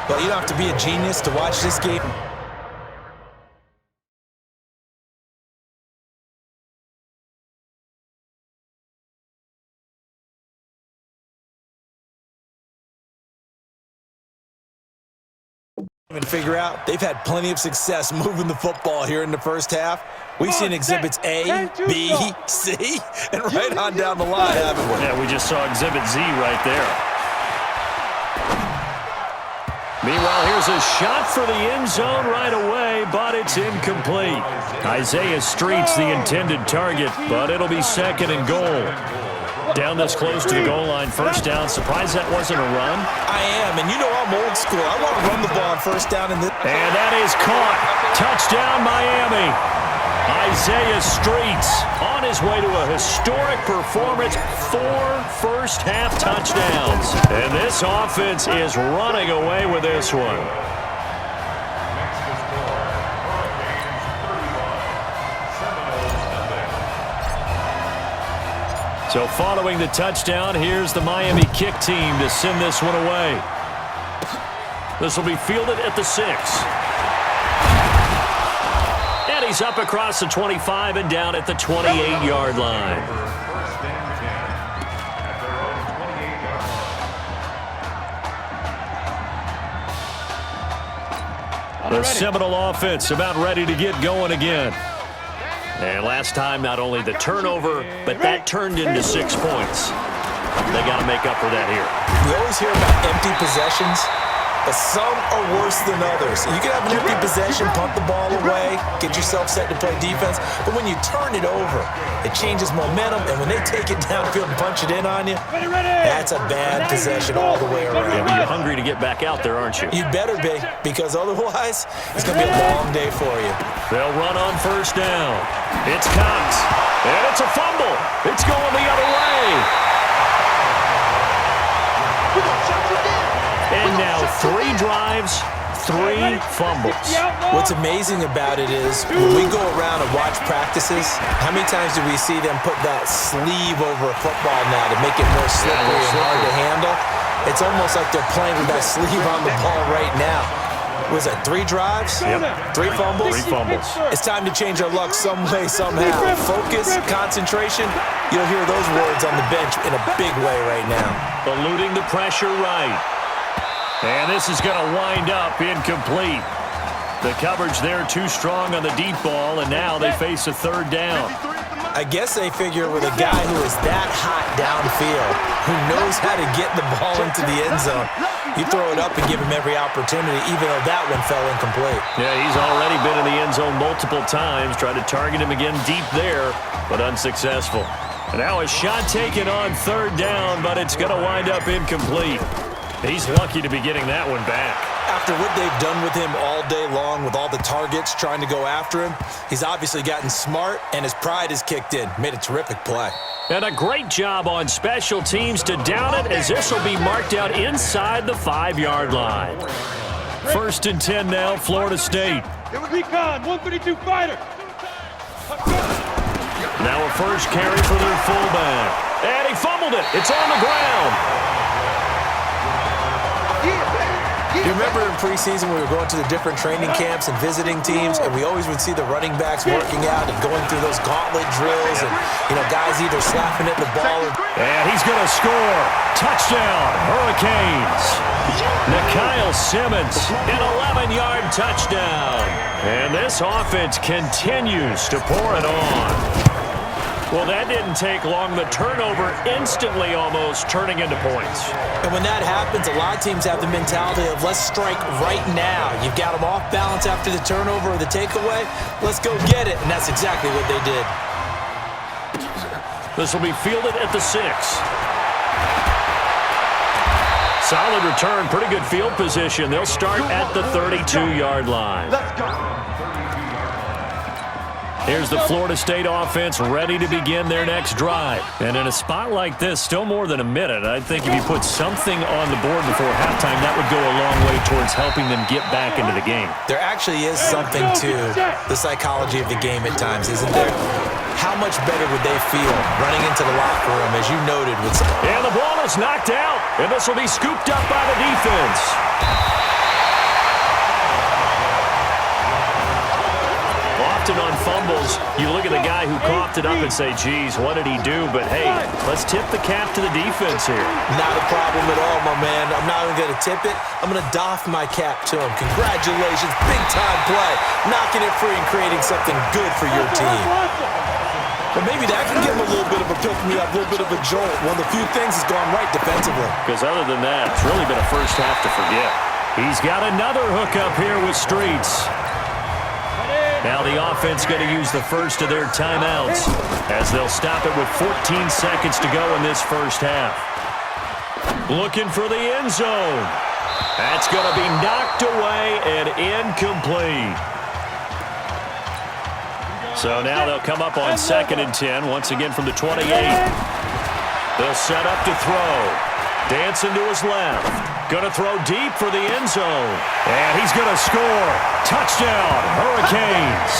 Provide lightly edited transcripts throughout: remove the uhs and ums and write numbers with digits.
Well, you don't have to be a genius to watch this game. And figure out they've had plenty of success moving the football here in the first half. We've seen exhibits A, B, C, and right on down the line, haven't we? Yeah, we just saw exhibit Z right there. Meanwhile, here's a shot for the end zone right away, but it's incomplete. Isaiah Street's the intended target, but it'll be second and goal. Down this close to the goal line, first down. Surprised that wasn't a run? I am, and you know I'm old school. I want to run the ball on first down in this. And that is caught. Touchdown, Miami. Isaiah Streets on his way to a historic performance, 4 first-half touchdowns. And this offense is running away with this one. So following the touchdown, here's the Miami kick team to send this one away. This will be fielded at the 6. And he's up across the 25 and down at the 28-yard line. The Seminole offense about ready to get going again. And last time, not only the turnover, but that turned into 6 points. They got to make up for that here. We always hear about empty possessions, but some are worse than others. You can have an empty possession, punt the ball away, get yourself set to play defense, but when you turn it over, it changes momentum, and when they take it downfield and punch it in on you, that's a bad possession all the way around. Yeah, but you're hungry to get back out there, aren't you? You better be, because otherwise, it's going to be a long day for you. They'll run on first down. It's Cox, and it's a fumble. It's going the other way. And now 3 drives, 3 fumbles. What's amazing about it is when we go around and watch practices, how many times do we see them put that sleeve over a football now to make it more slippery and hard to handle? It's almost like they're playing with that sleeve on the ball right now. Was it 3 drives? Yep. 3 fumbles? 3 fumbles. It's time to change our luck some way, somehow. Focus, concentration. You'll hear those words on the bench in a big way right now. Eluding the pressure right. And this is going to wind up incomplete. The coverage there too strong on the deep ball, and now they face a 3rd down. I guess they figure with a guy who is that hot downfield, who knows how to get the ball into the end zone, you throw it up and give him every opportunity, even though that one fell incomplete. Yeah, he's already been in the end zone multiple times, tried to target him again deep there, but unsuccessful. And now a shot taken on 3rd down, but it's going to wind up incomplete. He's lucky to be getting that one back. After what they've done with him all day long with all the targets trying to go after him, he's obviously gotten smart, and his pride has kicked in. Made a terrific play. And a great job on special teams to down it, as this will be marked out inside the 5-yard line. 1st and 10 now, Florida State. Recon, 132 fighter. Now a first carry for their fullback. And he fumbled it. It's on the ground. You remember in preseason we were going to the different training camps and visiting teams, and we always would see the running backs working out and going through those gauntlet drills, and guys either slapping at the ball. And he's going to score. Touchdown, Hurricanes. Nikhil Simmons, an 11-yard touchdown. And this offense continues to pour it on. Well, that didn't take long. The turnover instantly almost turning into points. And when that happens, a lot of teams have the mentality of let's strike right now. You've got them off balance after the turnover or the takeaway. Let's go get it. And that's exactly what they did. This will be fielded at the 6. Solid return, pretty good field position. They'll start at the 32-yard line. Let's go. Here's the Florida State offense ready to begin their next drive. And in a spot like this, still more than a minute, I think if you put something on the board before halftime, that would go a long way towards helping them get back into the game. There actually is something to the psychology of the game at times, isn't there? How much better would they feel running into the locker room, as you noted? And the ball is knocked out, and this will be scooped up by the defense. often on fumbles, you look at the guy who coughed it up and say, geez, what did he do? But, hey, let's tip the cap to the defense here. Not a problem at all, my man. I'm not even going to tip it. I'm going to doff my cap to him. Congratulations. Big-time play. Knocking it free and creating something good for your team. But maybe that can give him a little bit of a pick-me-up, a little bit of a jolt. One of the few things has gone right defensively. Because other than that, it's really been a first half to forget. He's got another hookup here with Streets. Now the offense going to use the first of their timeouts as they'll stop it with 14 seconds to go in this first half. Looking for the end zone. That's going to be knocked away and incomplete. So now they'll come up on 2nd and 10, once again from the 28. They'll set up to throw. Dancing to his left. Going to throw deep for the end zone. And he's going to score. Touchdown, Hurricanes.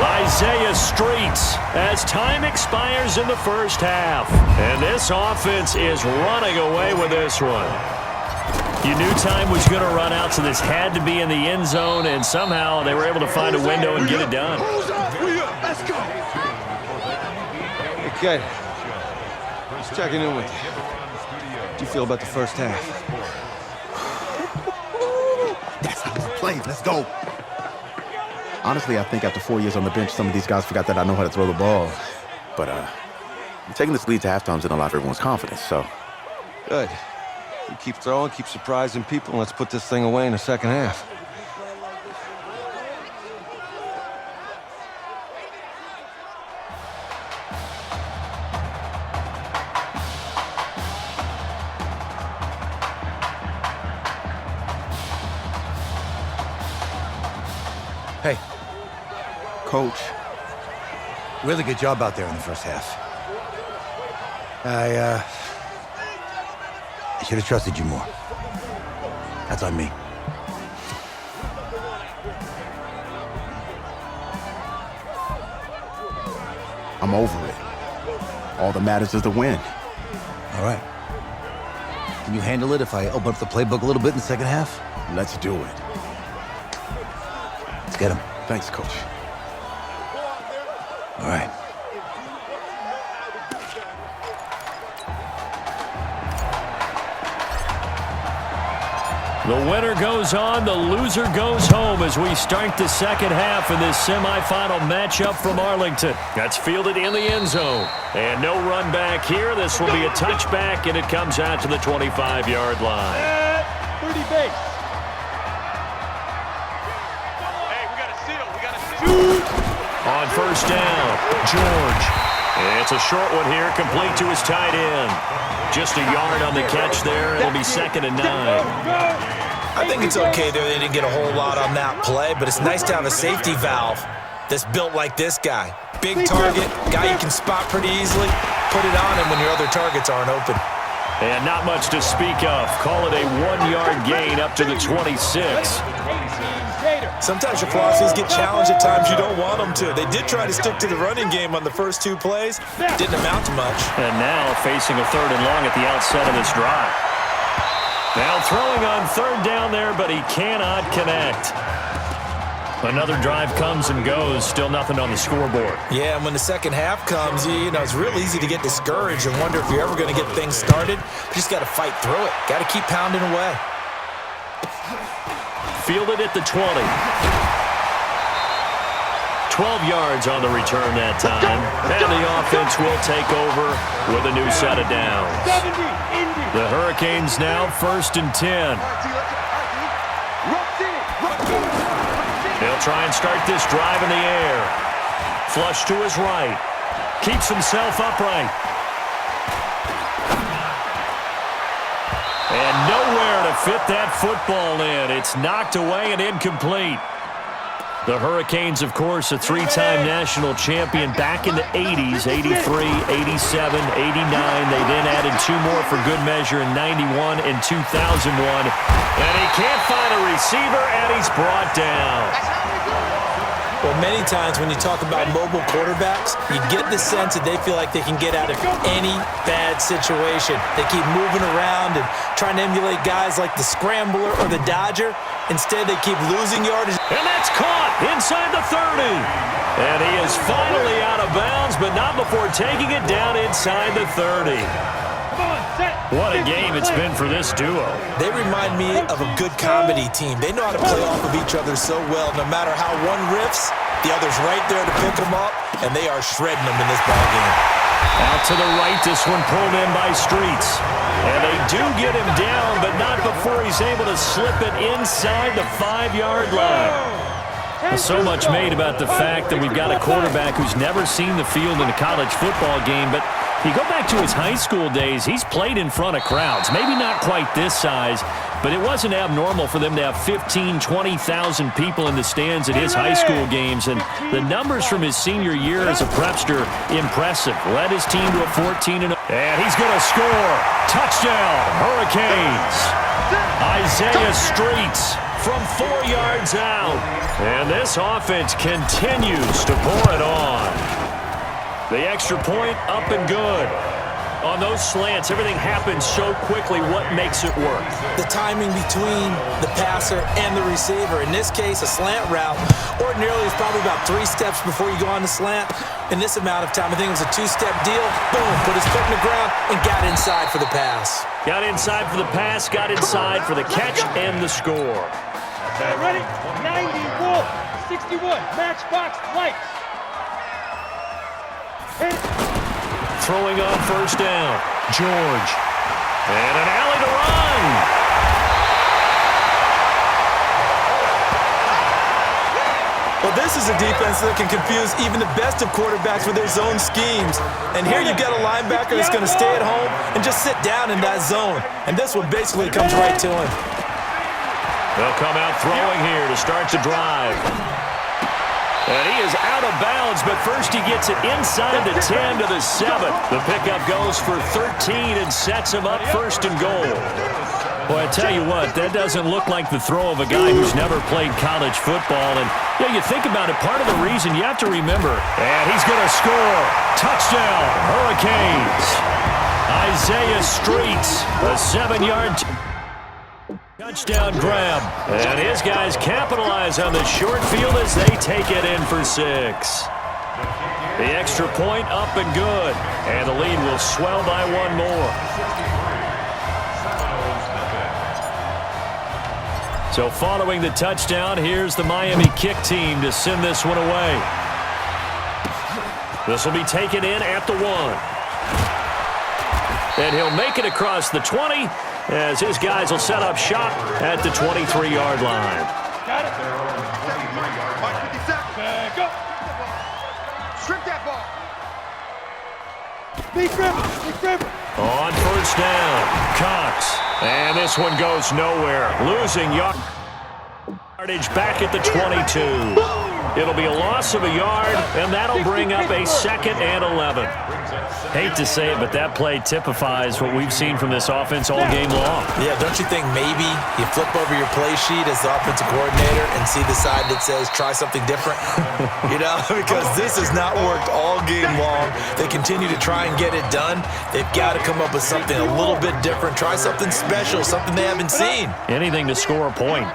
Isaiah Streets as time expires in the first half. And this offense is running away with this one. You knew time was going to run out, so this had to be in the end zone, and somehow they were able to find a window and get it done. Let's go. Hey, kid. Just checking in with you. How do you feel about the first half? That's how we play. Let's go. Honestly, I think after 4 years on the bench, some of these guys forgot that I know how to throw the ball. But taking this lead to halftime is going to allow everyone's confidence, so. Good. You keep throwing, keep surprising people, and let's put this thing away in the second half. Hey, Coach, really good job out there in the first half. I should have trusted you more. That's on me. I'm over it. All that matters is the win. All right. Can you handle it if I open up the playbook a little bit in the second half? Let's do it. Let's get him. Thanks, Coach. All right. The winner goes on, the loser goes home as we start the second half in this semifinal matchup from Arlington. That's fielded in the end zone. And no run back here. This will be a touchback, and it comes out to the 25-yard line. At 30 base. Hey, we got a seal. We got a seal. On first down, George. It's a short one here, complete to his tight end. Just a yard on the catch there. It'll be 2nd and 9. I think it's okay there. They didn't get a whole lot on that play, but it's nice to have a safety valve that's built like this guy. Big target, guy you can spot pretty easily. Put it on him when your other targets aren't open. And not much to speak of. Call it a 1-yard gain up to the 26. Sometimes your philosophies get challenged at times you don't want them to. They did try to stick to the running game on the first 2 plays. Didn't amount to much. And now facing a 3rd and long at the outset of this drive. Now throwing on 3rd down there, but he cannot connect. Another drive comes and goes. Still nothing on the scoreboard. Yeah, and when the second half comes, you know, it's real easy to get discouraged and wonder if you're ever going to get things started. You just got to fight through it. Got to keep pounding away. Fielded at the 20. 12 yards on the return that time. And the offense will take over with a new set of downs. The Hurricanes now 1st and 10. They'll try and start this drive in the air. Flush to his right. Keeps himself upright. And nowhere to fit that football in. It's knocked away and incomplete. The Hurricanes, of course, a 3-time national champion back in the 80s, 83, 87, 89. They then added 2 more for good measure in 91 and 2001. And he can't find a receiver, and he's brought down. Well, many times when you talk about mobile quarterbacks, you get the sense that they feel like they can get out of any bad situation. They keep moving around and trying to emulate guys like the Scrambler or the Dodger. Instead, they keep losing yardage. And that's caught inside the 30. And he is finally out of bounds, but not before taking it down inside the 30. What a game it's been for this duo. They remind me of a good comedy team. They know how to play off of each other so well. No matter how one riffs, the other's right there to pick them up, and they are shredding them in this ballgame. Out to the right, this one pulled in by Streets. And they do get him down, but not before he's able to slip it inside the 5-yard line. So much made about the fact that we've got a quarterback who's never seen the field in a college football game, but you go back to his high school days, he's played in front of crowds. Maybe not quite this size, but it wasn't abnormal for them to have 15,000, 20,000 people in the stands at his high school games. And the numbers from his senior year as a prepster, impressive. Led his team to a 14-0. And he's going to score. Touchdown, Hurricanes. Isaiah Streets from 4 yards out. And this offense continues to pour it on. The extra point up and good. On those slants, everything happens so quickly. What makes it work? The timing between the passer and the receiver. In this case, a slant route ordinarily is probably about 3 steps before you go on the slant. In this amount of time, I think it was a 2-step deal. Boom, put his foot in the ground and got inside for the pass. Got inside for the pass, got inside for the catch and the score. Okay, ready? 90 Wolf, 61 Matchbox Lights. Throwing on first down, George. And an alley to run. Well, this is a defense that can confuse even the best of quarterbacks with their zone schemes. And here you've got a linebacker that's going to stay at home and just sit down in that zone. And this one basically comes right to him. They'll come out throwing here to start the drive. And he is out of bounds, but first he gets it inside the 10 to the 7. The pickup goes for 13 and sets him up first and goal. Boy, I tell you what, that doesn't look like the throw of a guy who's never played college football. And, yeah, you think about it, part of the reason you have to remember. And he's going to score. Touchdown, Hurricanes. Isaiah Streets, a 7-yard touchdown grab. And his guys capitalize on the short field as they take it in for 6. The extra point up and good. And the lead will swell by 1 more. So following the touchdown, here's the Miami kick team to send this one away. This will be taken in at the 1. And he'll make it across the 20 as his guys will set up shop at the 23-yard line. Got it. Go. Strip that ball. Big river. On first down, Cox. And this one goes nowhere. Losing yardage back at the 22. It'll be a loss of a yard, and that'll bring up a 2nd and 11. Hate to say it, but that play typifies what we've seen from this offense all game long. Yeah, don't you think maybe you flip over your play sheet as the offensive coordinator and see the side that says try something different? You know, because this has not worked all game long. They continue to try and get it done. They've got to come up with something a little bit different. Try something special, something they haven't seen. Anything to score a point.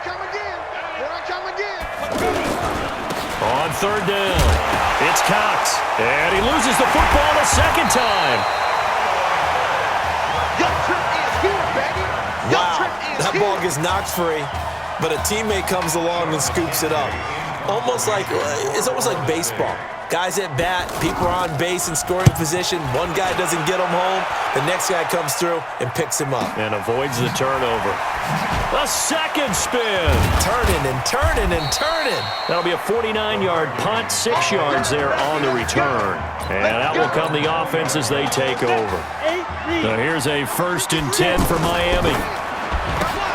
On third down, it's Cox, and he loses the football a 2nd time. Wow, that ball gets knocked free, but a teammate comes along and scoops it up. It's almost like baseball. Guys at bat, people are on base in scoring position. One guy doesn't get him home. The next guy comes through and picks him up. And avoids the turnover. A 2nd spin. Turning and turning and turning. That'll be a 49-yard punt, 6 yards there on the return. And out will come the offense as they take over. So here's a 1st and 10 for Miami.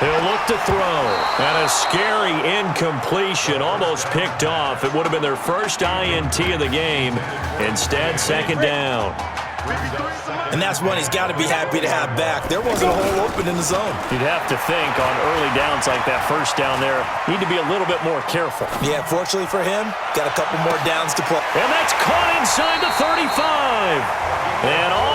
He'll look to throw. And a scary incompletion, almost picked off. It would have been their first INT of the game. Instead, 2nd down. And that's one he's got to be happy to have back. There wasn't a hole open in the zone. You'd have to think on early downs like that first down there, need to be a little bit more careful. Yeah, fortunately for him, got a couple more downs to play. And that's caught inside the 35. And all